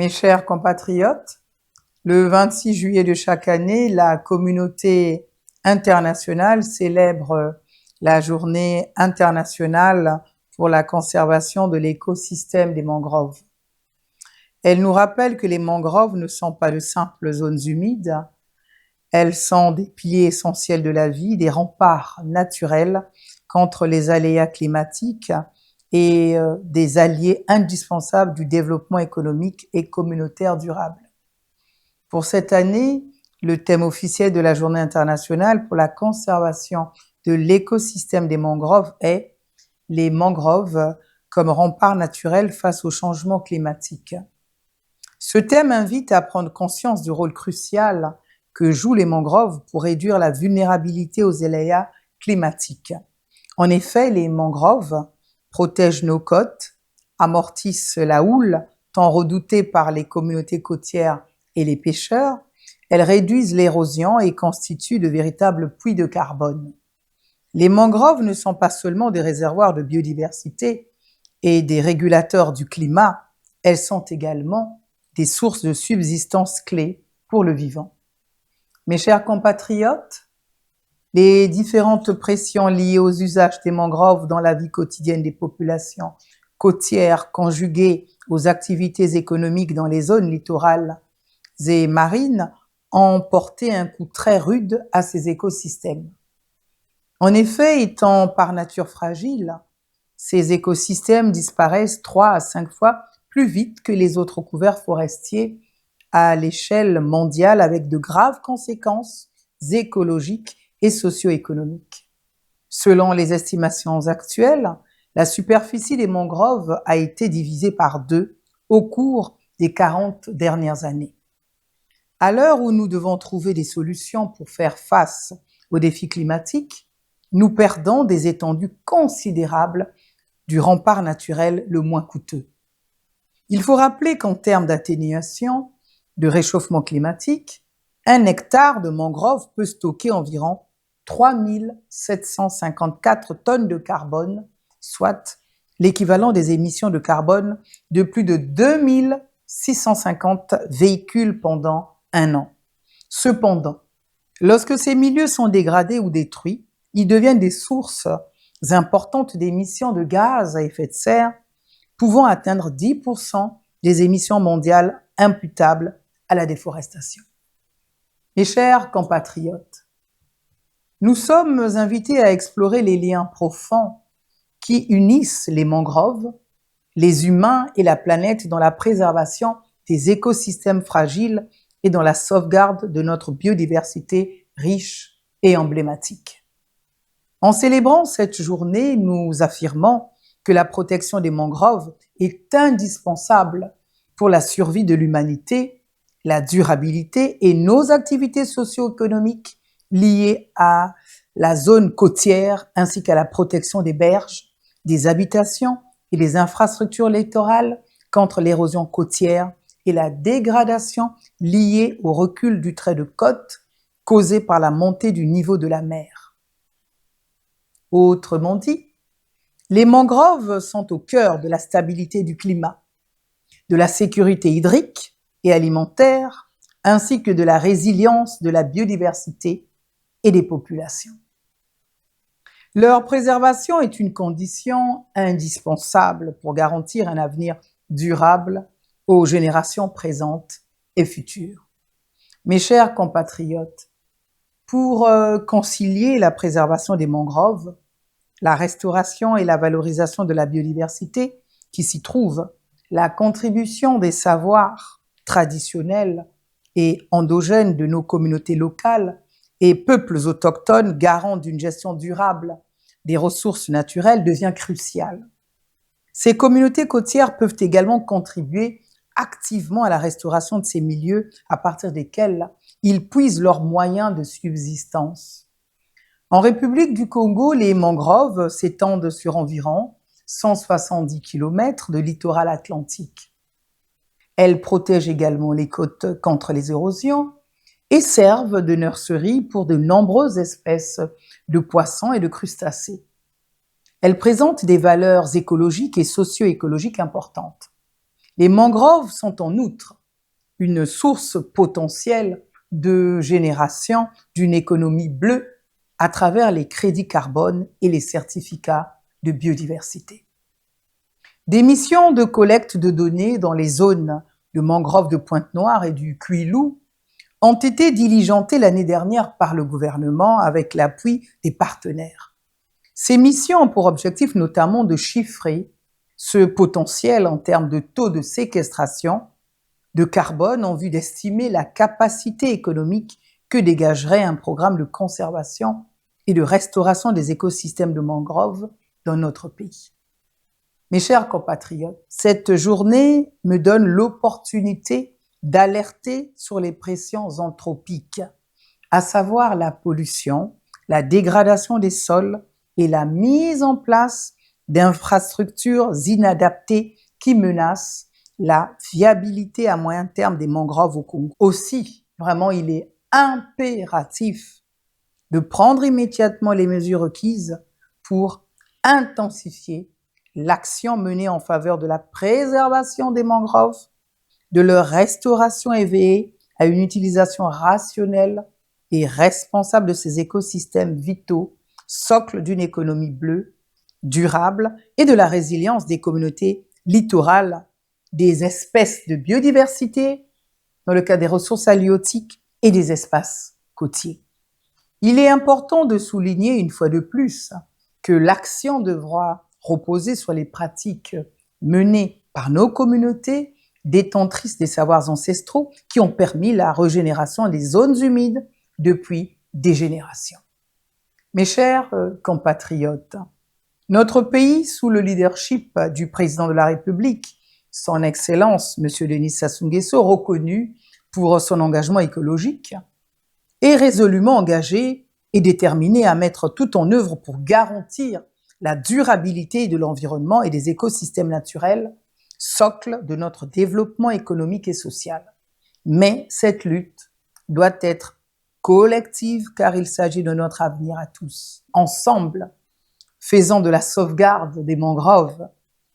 Mes chers compatriotes, le 26 juillet de chaque année, la communauté internationale célèbre la journée internationale pour la conservation de l'écosystème des mangroves. Elle nous rappelle que les mangroves ne sont pas de simples zones humides, elles sont des piliers essentiels de la vie, des remparts naturels contre les aléas climatiques et des alliés indispensables du développement économique et communautaire durable. Pour cette année, le thème officiel de la Journée internationale pour la conservation de l'écosystème des mangroves est « Les mangroves comme rempart naturel face au changement climatique ». Ce thème invite à prendre conscience du rôle crucial que jouent les mangroves pour réduire la vulnérabilité aux aléas climatiques. En effet, les mangroves protègent nos côtes, amortissent la houle tant redoutée par les communautés côtières et les pêcheurs, elles réduisent l'érosion et constituent de véritables puits de carbone. Les mangroves ne sont pas seulement des réservoirs de biodiversité et des régulateurs du climat, elles sont également des sources de subsistance clés pour le vivant. Mes chers compatriotes, les différentes pressions liées aux usages des mangroves dans la vie quotidienne des populations côtières conjuguées aux activités économiques dans les zones littorales et marines ont porté un coup très rude à ces écosystèmes. En effet, étant par nature fragiles, ces écosystèmes disparaissent 3 à 5 fois plus vite que les autres couverts forestiers à l'échelle mondiale avec de graves conséquences écologiques et socio-économiques. Selon les estimations actuelles, la superficie des mangroves a été divisée par 2 au cours des 40 dernières années. À l'heure où nous devons trouver des solutions pour faire face aux défis climatiques, nous perdons des étendues considérables du rempart naturel le moins coûteux. Il faut rappeler qu'en termes d'atténuation de réchauffement climatique, 1 hectare de mangrove peut stocker environ 3754 tonnes de carbone, soit l'équivalent des émissions de carbone de plus de 2650 véhicules pendant 1 an. Cependant, lorsque ces milieux sont dégradés ou détruits, ils deviennent des sources importantes d'émissions de gaz à effet de serre, pouvant atteindre 10% des émissions mondiales imputables à la déforestation. Mes chers compatriotes, nous sommes invités à explorer les liens profonds qui unissent les mangroves, les humains et la planète dans la préservation des écosystèmes fragiles et dans la sauvegarde de notre biodiversité riche et emblématique. En célébrant cette journée, nous affirmons que la protection des mangroves est indispensable pour la survie de l'humanité, la durabilité et nos activités socio-économiques liées à la zone côtière ainsi qu'à la protection des berges, des habitations et des infrastructures littorales contre l'érosion côtière et la dégradation liée au recul du trait de côte causé par la montée du niveau de la mer. Autrement dit, les mangroves sont au cœur de la stabilité du climat, de la sécurité hydrique et alimentaire, ainsi que de la résilience de la biodiversité et des populations. Leur préservation est une condition indispensable pour garantir un avenir durable aux générations présentes et futures. Mes chers compatriotes, pour concilier la préservation des mangroves, la restauration et la valorisation de la biodiversité qui s'y trouve, la contribution des savoirs traditionnels et endogènes de nos communautés locales et peuples autochtones garants d'une gestion durable des ressources naturelles devient cruciale. Ces communautés côtières peuvent également contribuer activement à la restauration de ces milieux à partir desquels ils puisent leurs moyens de subsistance. En République du Congo, les mangroves s'étendent sur environ 170 km de littoral atlantique. Elles protègent également les côtes contre les érosions et servent de nurserie pour de nombreuses espèces de poissons et de crustacés. Elles présentent des valeurs écologiques et socio-écologiques importantes. Les mangroves sont en outre une source potentielle de génération d'une économie bleue à travers les crédits carbone et les certificats de biodiversité. Des missions de collecte de données dans les zones de mangroves de Pointe-Noire et du Cuilou ont été diligentées l'année dernière par le gouvernement avec l'appui des partenaires. Ces missions ont pour objectif notamment de chiffrer ce potentiel en termes de taux de séquestration de carbone en vue d'estimer la capacité économique que dégagerait un programme de conservation et de restauration des écosystèmes de mangroves dans notre pays. Mes chers compatriotes, cette journée me donne l'opportunité d'alerter sur les pressions anthropiques, à savoir la pollution, la dégradation des sols et la mise en place d'infrastructures inadaptées qui menacent la viabilité à moyen terme des mangroves au Congo. Aussi, vraiment, il est impératif de prendre immédiatement les mesures requises pour intensifier l'action menée en faveur de la préservation des mangroves, de leur restauration et veiller à une utilisation rationnelle et responsable de ces écosystèmes vitaux, socle d'une économie bleue, durable et de la résilience des communautés littorales, des espèces de biodiversité, dans le cas des ressources halieutiques et des espaces côtiers. Il est important de souligner une fois de plus que l'action devra reposer sur les pratiques menées par nos communautés détentrices des savoirs ancestraux qui ont permis la régénération des zones humides depuis des générations. Mes chers compatriotes, notre pays, sous le leadership du président de la République, son Excellence, M. Denis Sassou Nguesso, reconnu pour son engagement écologique, est résolument engagé et déterminé à mettre tout en œuvre pour garantir la durabilité de l'environnement et des écosystèmes naturels, socle de notre développement économique et social. Mais cette lutte doit être collective car il s'agit de notre avenir à tous. Ensemble, faisant de la sauvegarde des mangroves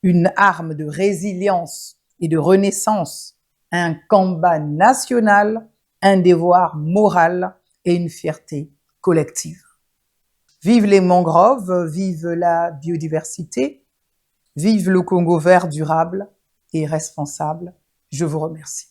une arme de résilience et de renaissance, un combat national, un devoir moral et une fierté collective. Vive les mangroves, vive la biodiversité, vive le Congo vert durable et responsable. Je vous remercie.